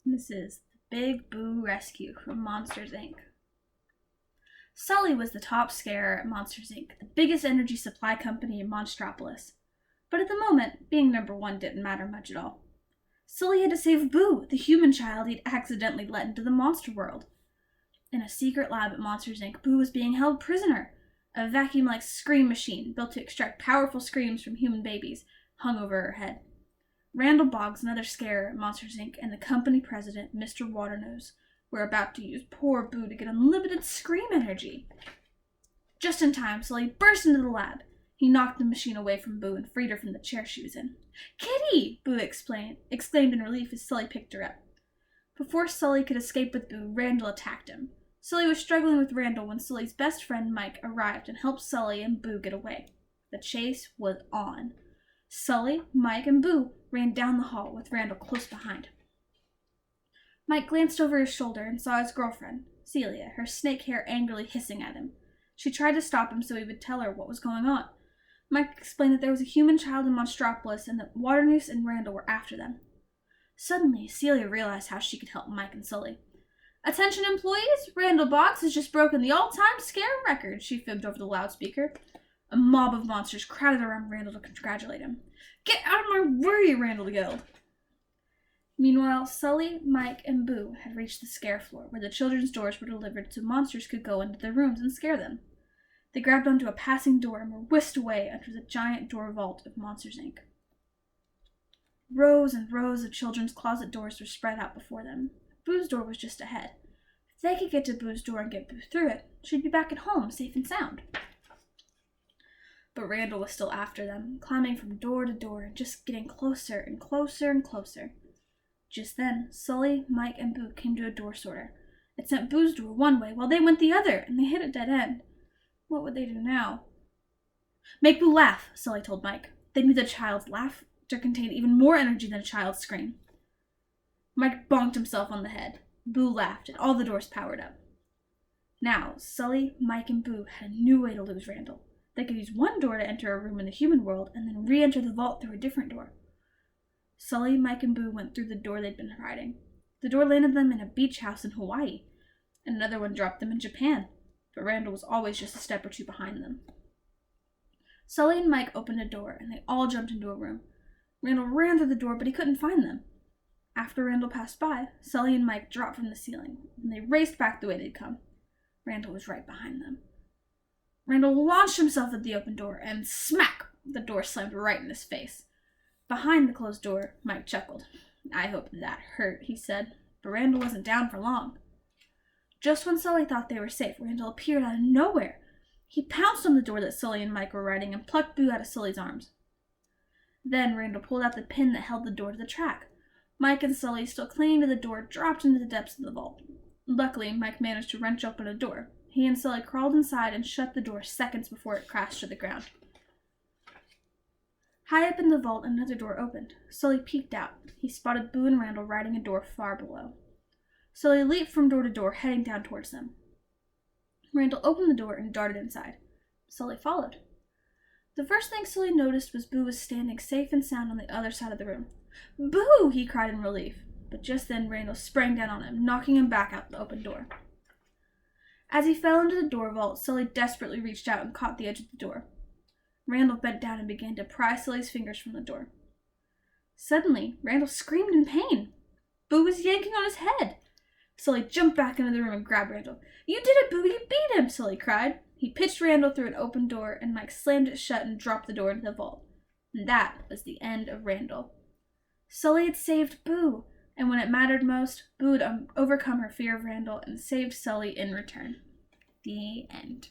This is the Big Boo Rescue from Monsters, Inc. Sully was the top scarer at Monsters, Inc., the biggest energy supply company in Monstropolis. But at the moment, being number one didn't matter much at all. Sully had to save Boo, the human child he'd accidentally let into the monster world. In a secret lab at Monsters, Inc., Boo was being held prisoner. A vacuum-like scream machine, built to extract powerful screams from human babies, hung over her head. Randall Boggs, another scarer at Monsters, Inc., and the company president, Mr. Waternose, were about to use poor Boo to get unlimited scream energy. Just in time, Sully burst into the lab. He knocked the machine away from Boo and freed her from the chair she was in. "Kitty!" Boo exclaimed in relief as Sully picked her up. Before Sully could escape with Boo, Randall attacked him. Sully was struggling with Randall when Sully's best friend Mike arrived and helped Sully and Boo get away. The chase was on. Sully, Mike, and Boo ran down the hall with Randall close behind. Mike glanced over his shoulder and saw his girlfriend, Celia, her snake hair angrily hissing at him. She tried to stop him so he would tell her what was going on. Mike explained that there was a human child in Monstropolis and that Waternoose and Randall were after them. Suddenly, Celia realized how she could help Mike and Sully. "Attention employees, Randall Boggs has just broken the all-time scare record," she fibbed over the loudspeaker. A mob of monsters crowded around Randall to congratulate him. "Get out of my way," Randall yelled. Meanwhile, Sully, Mike, and Boo had reached the scare floor, where the children's doors were delivered so monsters could go into their rooms and scare them. They grabbed onto a passing door and were whisked away under the giant door vault of Monsters, Inc. Rows and rows of children's closet doors were spread out before them. Boo's door was just ahead. If they could get to Boo's door and get Boo through it, she'd be back at home, safe and sound. But Randall was still after them, climbing from door to door and just getting closer and closer and closer. Just then, Sully, Mike, and Boo came to a door sorter. It sent Boo's door one way while they went the other, and they hit a dead end. What would they do now? "Make Boo laugh," Sully told Mike. They knew the child's laughter contained even more energy than a child's scream. Mike bonked himself on the head. Boo laughed, and all the doors powered up. Now, Sully, Mike, and Boo had a new way to lose Randall. They could use one door to enter a room in the human world, and then re-enter the vault through a different door. Sully, Mike, and Boo went through the door they'd been hiding. The door landed them in a beach house in Hawaii, and another one dropped them in Japan, but Randall was always just a step or two behind them. Sully and Mike opened a door, and they all jumped into a room. Randall ran through the door, but he couldn't find them. After Randall passed by, Sully and Mike dropped from the ceiling, and they raced back the way they'd come. Randall was right behind them. Randall launched himself at the open door, and smack! The door slammed right in his face. Behind the closed door, Mike chuckled. "I hope that hurt," he said, but Randall wasn't down for long. Just when Sully thought they were safe, Randall appeared out of nowhere. He pounced on the door that Sully and Mike were riding and plucked Boo out of Sully's arms. Then Randall pulled out the pin that held the door to the track. Mike and Sully, still clinging to the door, dropped into the depths of the vault. Luckily, Mike managed to wrench open a door. He and Sully crawled inside and shut the door seconds before it crashed to the ground. High up in the vault, another door opened. Sully peeked out. He spotted Boo and Randall riding a door far below. Sully leaped from door to door, heading down towards them. Randall opened the door and darted inside. Sully followed. The first thing Sully noticed was Boo was standing safe and sound on the other side of the room. "Boo!" he cried in relief. But just then Randall sprang down on him, knocking him back out the open door. As he fell into the door vault, Sully desperately reached out and caught the edge of the door. Randall bent down and began to pry Sully's fingers from the door. Suddenly, Randall screamed in pain. Boo was yanking on his head. Sully jumped back into the room and grabbed Randall. "You did it, Boo! You beat him!" Sully cried. He pitched Randall through an open door, and Mike slammed it shut and dropped the door into the vault. And that was the end of Randall. Sully had saved Boo, and when it mattered most, Boo had overcome her fear of Randall and saved Sully in return. The end.